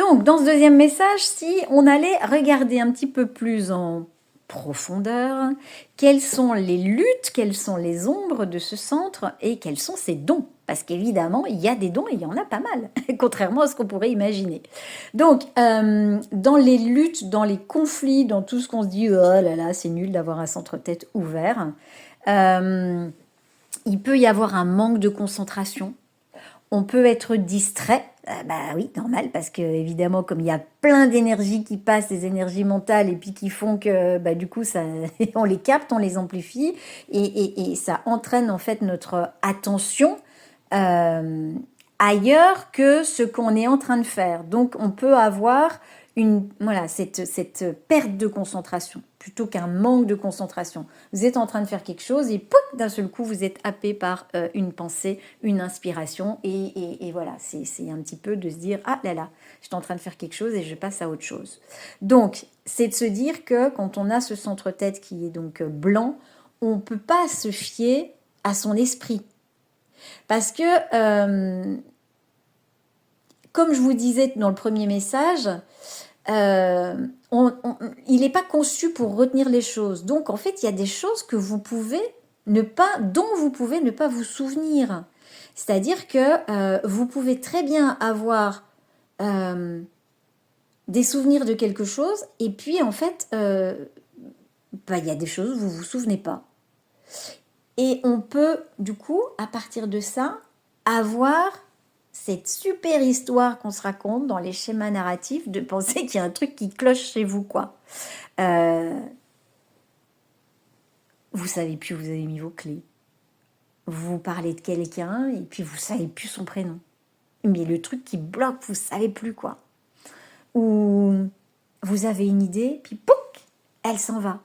Donc, dans ce deuxième message, si on allait regarder un petit peu plus en profondeur, quelles sont les luttes, quelles sont les ombres de ce centre et quels sont ses dons? Parce qu'évidemment, il y a des dons et il y en a pas mal, contrairement à ce qu'on pourrait imaginer. Donc, dans les luttes, dans les conflits, dans tout ce qu'on se dit, oh là là, c'est nul d'avoir un centre-tête ouvert, il peut y avoir un manque de concentration. On peut être distrait, bah oui, normal, parce que évidemment, comme il y a plein d'énergies qui passent, des énergies mentales, et puis qui font que, bah, du coup, ça, on les capte, on les amplifie, et ça entraîne en fait notre attention euh, ailleurs que ce qu'on est en train de faire. Donc, on peut avoir voilà, cette perte de concentration plutôt qu'un manque de concentration. Vous êtes en train de faire quelque chose et pouf, d'un seul coup, vous êtes happé par une pensée, une inspiration. Et voilà, c'est un petit peu de se dire, ah là là, je suis en train de faire quelque chose et je passe à autre chose. Donc, c'est de se dire que quand on a ce centre-tête qui est donc blanc, on ne peut pas se fier à son esprit. Parce que, comme je vous disais dans le premier message, il n'est pas conçu pour retenir les choses. Donc, en fait, il y a des choses que vous pouvez dont vous pouvez ne pas vous souvenir. C'est-à-dire que vous pouvez très bien avoir des souvenirs de quelque chose, et puis, en fait, il y a des choses où vous ne vous souvenez pas. Et on peut, du coup, à partir de ça, avoir cette super histoire qu'on se raconte dans les schémas narratifs de penser qu'il y a un truc qui cloche chez vous, quoi. Vous savez plus où vous avez mis vos clés. Vous parlez de quelqu'un et puis vous savez plus son prénom. Mais le truc qui bloque, vous savez plus, quoi. Ou vous avez une idée, puis pouc, elle s'en va.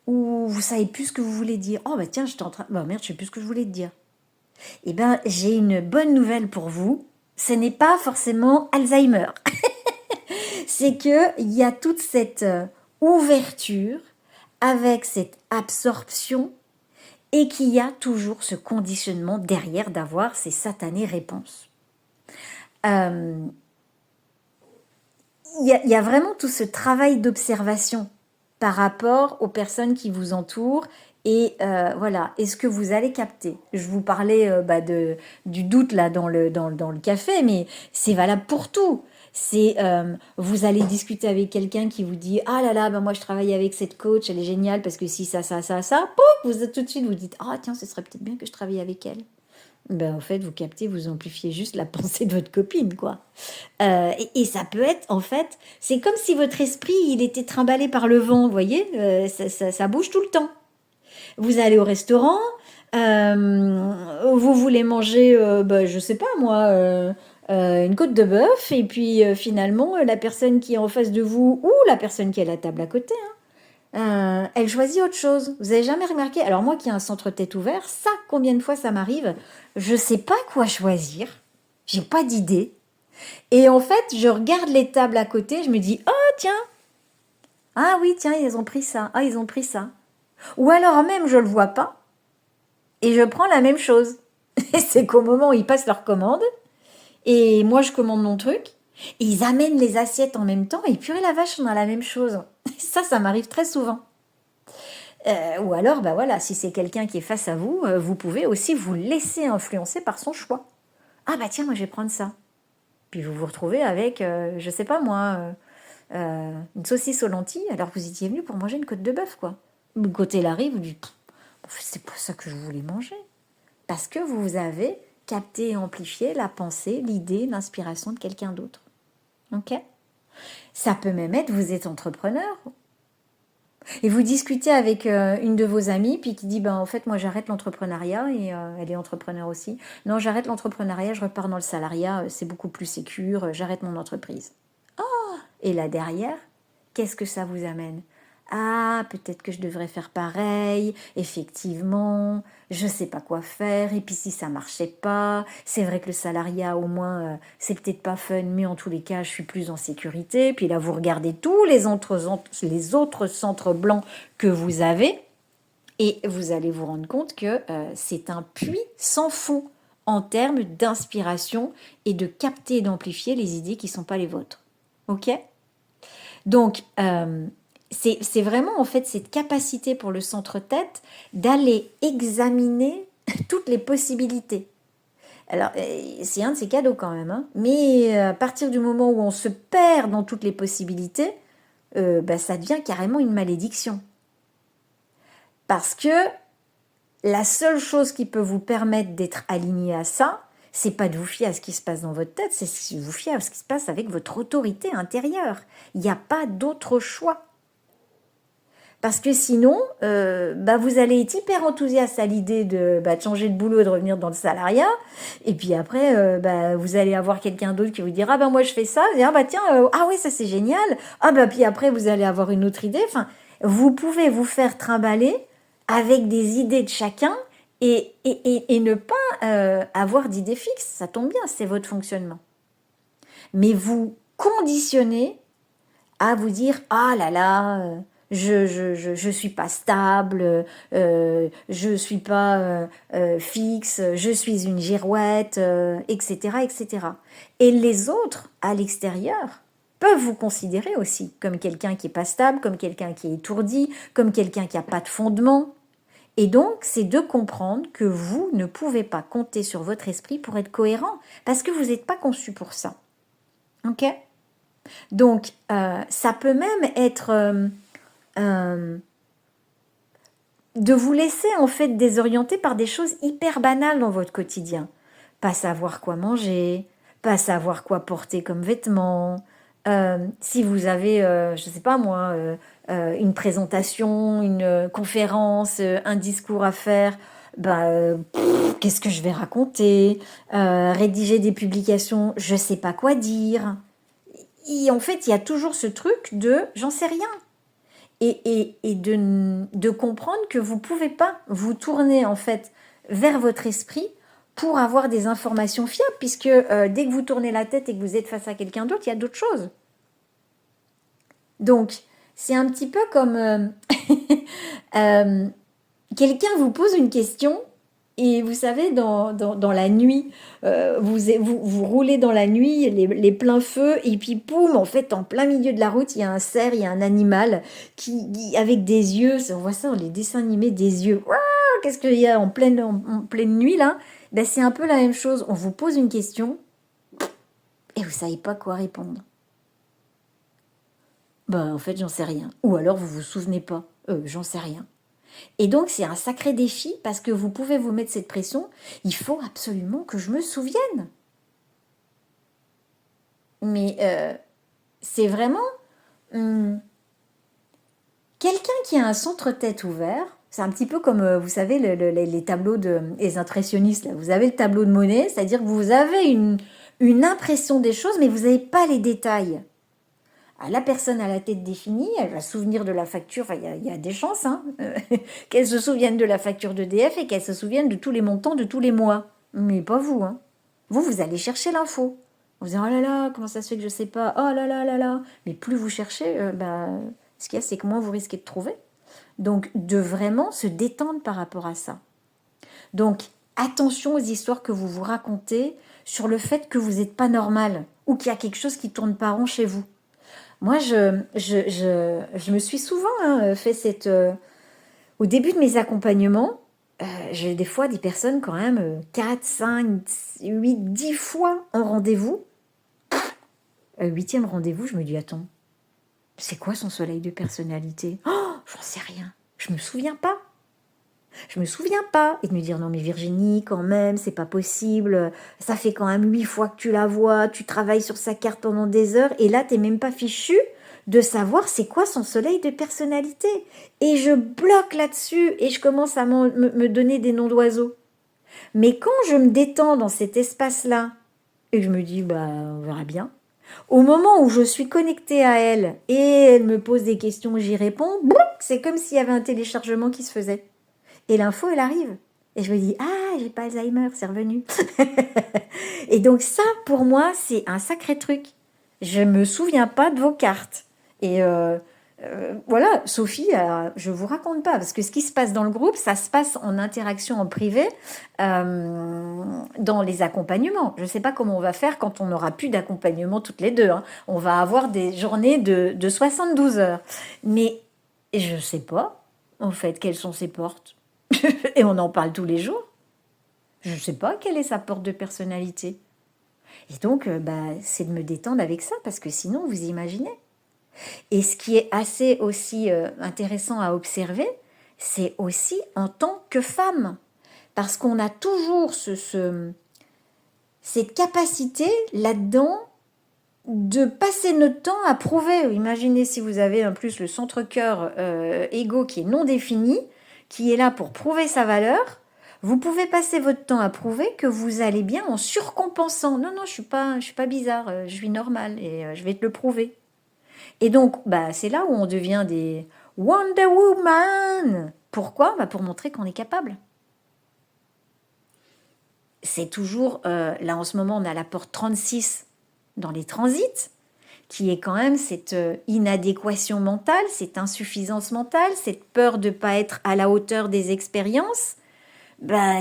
Ou vous savez plus ce que vous voulez dire. Oh bah tiens, j'étais en train... Bah merde, je sais plus ce que je voulais te dire. Eh bien, j'ai une bonne nouvelle pour vous. Ce n'est pas forcément Alzheimer. C'est qu'il y a toute cette ouverture avec cette absorption et qu'il y a toujours ce conditionnement derrière d'avoir ces satanées réponses. Il y a vraiment tout ce travail d'observation par rapport aux personnes qui vous entourent. Et voilà, est-ce que vous allez capter? Je vous parlais du doute là dans le café, mais c'est valable pour tout. C'est vous allez discuter avec quelqu'un qui vous dit ah là là, moi je travaille avec cette coach, elle est géniale parce que si ça, pouf, vous tout de suite vous dites ah tiens, ce serait peut-être bien que je travaille avec elle. En fait, vous captez, vous amplifiez juste la pensée de votre copine, quoi. Et ça peut être, en fait, c'est comme si votre esprit, il était trimballé par le vent, vous voyez, ça bouge tout le temps. Vous allez au restaurant, vous voulez manger, je sais pas moi, une côte de bœuf, et puis finalement, la personne qui est en face de vous, ou la personne qui est à la table à côté, elle choisit autre chose. Vous avez jamais remarqué? Alors moi qui ai un centre-tête ouvert, ça, combien de fois ça m'arrive? Je sais pas quoi choisir, j'ai pas d'idée. Et en fait, je regarde les tables à côté, je me dis, oh tiens, ah oui, tiens, ils ont pris ça, ah ils ont pris ça. Ou alors même, je le vois pas, et je prends la même chose. Et c'est qu'au moment où ils passent leur commande, et moi je commande mon truc, et ils amènent les assiettes en même temps, et purée la vache, on a la même chose. Ça m'arrive très souvent. Ou alors, voilà, si c'est quelqu'un qui est face à vous, vous pouvez aussi vous laisser influencer par son choix. Ah bah tiens, moi je vais prendre ça. Puis vous vous retrouvez avec, je sais pas moi, une saucisse aux lentilles, alors que vous étiez venu pour manger une côte de bœuf, quoi. Le côté l'arrive, vous dites, c'est pas ça que je voulais manger. Parce que vous avez capté et amplifié la pensée, l'idée, l'inspiration de quelqu'un d'autre. Ok? Ça peut même être, vous êtes entrepreneur, et vous discutez avec une de vos amies, puis qui dit, en fait, moi j'arrête l'entrepreneuriat, et elle est entrepreneur aussi. Non, j'arrête l'entrepreneuriat, je repars dans le salariat, c'est beaucoup plus sécure, j'arrête mon entreprise. Et là derrière, qu'est-ce que ça vous amène? Ah, peut-être que je devrais faire pareil, effectivement, je sais pas quoi faire, et puis si ça marchait pas, c'est vrai que le salariat au moins, c'est peut-être pas fun, mais en tous les cas, je suis plus en sécurité. Puis là, vous regardez tous les autres centres blancs que vous avez, et vous allez vous rendre compte que c'est un puits sans fond. en termes d'inspiration et de capter et d'amplifier les idées qui ne sont pas les vôtres. Ok? Donc, c'est vraiment en fait cette capacité pour le centre-tête d'aller examiner toutes les possibilités. Alors, c'est un de ces cadeaux quand même, hein. Mais à partir du moment où on se perd dans toutes les possibilités, ça devient carrément une malédiction. Parce que la seule chose qui peut vous permettre d'être aligné à ça, c'est pas de vous fier à ce qui se passe dans votre tête, c'est de vous fier à ce qui se passe avec votre autorité intérieure. Il n'y a pas d'autre choix. Parce que sinon, vous allez être hyper enthousiaste à l'idée de changer de boulot et de revenir dans le salariat. Et puis après, vous allez avoir quelqu'un d'autre qui vous dira, moi je fais ça. Vous allez dire, tiens, ah oui, ça c'est génial. Puis après, vous allez avoir une autre idée. Enfin, vous pouvez vous faire trimballer avec des idées de chacun et ne pas avoir d'idées fixes. Ça tombe bien, c'est votre fonctionnement. Mais vous conditionnez à vous dire, ah là là, je suis pas stable, je suis pas fixe, je suis une girouette, etc., etc. Et les autres, à l'extérieur, peuvent vous considérer aussi comme quelqu'un qui est pas stable, comme quelqu'un qui est étourdi, comme quelqu'un qui a pas de fondement. Et donc, c'est de comprendre que vous ne pouvez pas compter sur votre esprit pour être cohérent, parce que vous n'êtes pas conçu pour ça. Ok ? Donc, ça peut même être de vous laisser en fait désorienter par des choses hyper banales dans votre quotidien. Pas savoir quoi manger, pas savoir quoi porter comme vêtements. Si vous avez, je sais pas moi, une présentation, une conférence, un discours à faire, qu'est-ce que je vais raconter, rédiger des publications, je sais pas quoi dire. Et en fait, il y a toujours ce truc de j'en sais rien. Et de comprendre que vous ne pouvez pas vous tourner en fait vers votre esprit pour avoir des informations fiables, puisque dès que vous tournez la tête et que vous êtes face à quelqu'un d'autre, il y a d'autres choses. Donc, c'est un petit peu comme quelqu'un vous pose une question. Et vous savez, dans la nuit, vous roulez dans la nuit, les pleins feux, et puis poum, en fait, en plein milieu de la route, il y a un cerf, il y a un animal qui avec des yeux, on voit ça dans les dessins animés, des yeux. Qu'est-ce qu'il y a en pleine nuit, là? C'est un peu la même chose. On vous pose une question, et vous ne savez pas quoi répondre. En fait, j'en sais rien. Ou alors, vous vous souvenez pas. J'en sais rien. Et donc, c'est un sacré défi parce que vous pouvez vous mettre cette pression. Il faut absolument que je me souvienne. Mais c'est vraiment quelqu'un qui a un centre-tête ouvert. C'est un petit peu comme, vous savez, les tableaux des impressionnistes. Là. Vous avez le tableau de Monet, c'est-à-dire que vous avez une impression des choses, mais vous n'avez pas les détails. La personne à la tête définie, elle va se souvenir de la facture, il y a des chances qu'elle se souvienne de la facture d'EDF et qu'elle se souvienne de tous les montants de tous les mois. Mais pas vous. Vous allez chercher l'info. Vous allez dire, oh là là, comment ça se fait que je ne sais pas, oh là là là là. Mais plus vous cherchez, ce qu'il y a, c'est que moins vous risquez de trouver. Donc, de vraiment se détendre par rapport à ça. Donc, attention aux histoires que vous vous racontez sur le fait que vous n'êtes pas normal ou qu'il y a quelque chose qui ne tourne pas rond chez vous. Moi, je me suis souvent fait au début de mes accompagnements, j'ai des fois des personnes quand même 4, 5, 8, 10 fois en rendez-vous. 8e rendez-vous, je me dis, attends, c'est quoi son soleil de personnalité? Oh, j'en sais rien. Je me souviens pas. Et de me dire, non mais Virginie, quand même, c'est pas possible. Ça fait quand même 8 fois que tu la vois, tu travailles sur sa carte pendant des heures, et là, t'es même pas fichu de savoir c'est quoi son soleil de personnalité. Et je bloque là-dessus, et je commence à me donner des noms d'oiseaux. Mais quand je me détends dans cet espace-là, et que je me dis, on verra bien, au moment où je suis connectée à elle, et elle me pose des questions, j'y réponds, c'est comme s'il y avait un téléchargement qui se faisait. Et l'info, elle arrive. Et je me dis, j'ai pas Alzheimer, c'est revenu. Et donc ça, pour moi, c'est un sacré truc. Je me souviens pas de vos cartes. Et voilà, Sophie, je vous raconte pas, parce que ce qui se passe dans le groupe, ça se passe en interaction en privé, dans les accompagnements. Je ne sais pas comment on va faire quand on n'aura plus d'accompagnement toutes les deux, hein. On va avoir des journées de 72 heures. Mais je ne sais pas, en fait, quelles sont ses portes. Et on en parle tous les jours. Je ne sais pas quelle est sa porte de personnalité. Et donc, c'est de me détendre avec ça, parce que sinon, vous imaginez. Et ce qui est assez aussi intéressant à observer, c'est aussi en tant que femme. Parce qu'on a toujours cette capacité là-dedans de passer notre temps à prouver. Imaginez si vous avez en plus le centre-cœur égo qui est non défini, qui est là pour prouver sa valeur. Vous pouvez passer votre temps à prouver que vous allez bien en surcompensant. Non, non, je suis pas bizarre, je suis normale et je vais te le prouver. Et donc, c'est là où on devient des Wonder Woman. Pourquoi? Pour montrer qu'on est capable. C'est toujours, là en ce moment, on a la porte 36 dans les transits, qui est quand même cette inadéquation mentale, cette insuffisance mentale, cette peur de ne pas être à la hauteur des expériences.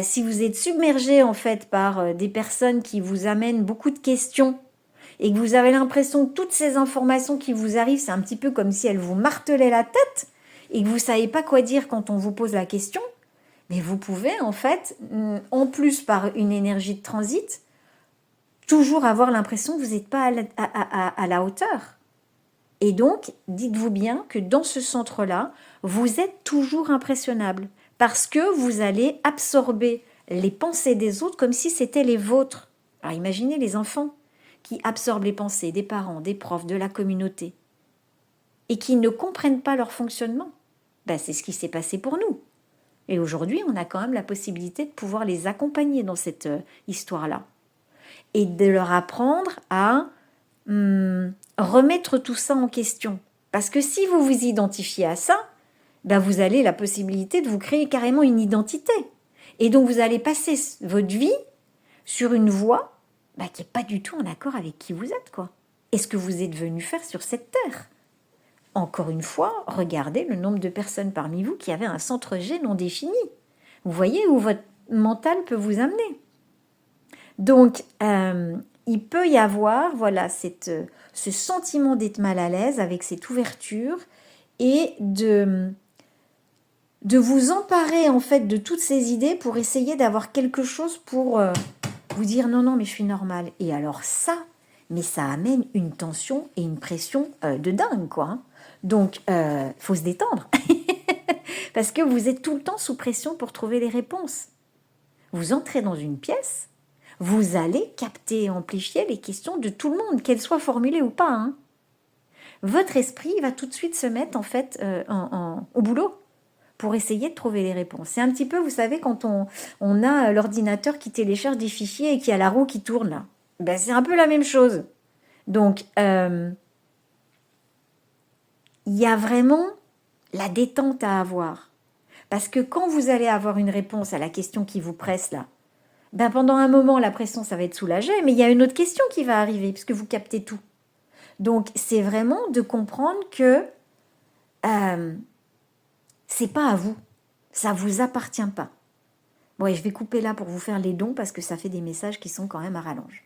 Si vous êtes submergé en fait par des personnes qui vous amènent beaucoup de questions, et que vous avez l'impression que toutes ces informations qui vous arrivent, c'est un petit peu comme si elles vous martelaient la tête et que vous ne savez pas quoi dire quand on vous pose la question, mais vous pouvez en fait, en plus par une énergie de transit, toujours avoir l'impression que vous n'êtes pas à la hauteur. Et donc, dites-vous bien que dans ce centre-là, vous êtes toujours impressionnable parce que vous allez absorber les pensées des autres comme si c'était les vôtres. Alors imaginez les enfants qui absorbent les pensées des parents, des profs, de la communauté, et qui ne comprennent pas leur fonctionnement. C'est ce qui s'est passé pour nous. Et aujourd'hui, on a quand même la possibilité de pouvoir les accompagner dans cette histoire-là. Et de leur apprendre à remettre tout ça en question. Parce que si vous vous identifiez à ça, vous avez la possibilité de vous créer carrément une identité. Et donc, vous allez passer votre vie sur une voie qui n'est pas du tout en accord avec qui vous êtes, quoi. Et ce que vous êtes venu faire sur cette terre. Encore une fois, regardez le nombre de personnes parmi vous qui avaient un centre G non défini. Vous voyez où votre mental peut vous amener. Donc, il peut y avoir ce sentiment d'être mal à l'aise avec cette ouverture et de vous emparer en fait de toutes ces idées pour essayer d'avoir quelque chose pour vous dire non, non, mais je suis normale. Et alors ça amène une tension et une pression de dingue, quoi. Hein. Donc, faut se détendre. Parce que vous êtes tout le temps sous pression pour trouver les réponses. Vous entrez dans une pièce, vous allez capter et amplifier les questions de tout le monde, qu'elles soient formulées ou pas. Hein. Votre esprit va tout de suite se mettre en fait au boulot pour essayer de trouver les réponses. C'est un petit peu, vous savez, quand on a l'ordinateur qui télécharge des fichiers et qui a la roue qui tourne là. C'est un peu la même chose. Donc, il y a vraiment la détente à avoir. Parce que quand vous allez avoir une réponse à la question qui vous presse là, pendant un moment, la pression, ça va être soulagé, mais il y a une autre question qui va arriver, puisque vous captez tout. Donc, c'est vraiment de comprendre que c'est pas à vous. Ça vous appartient pas. Bon, et je vais couper là pour vous faire les dons, parce que ça fait des messages qui sont quand même à rallonge.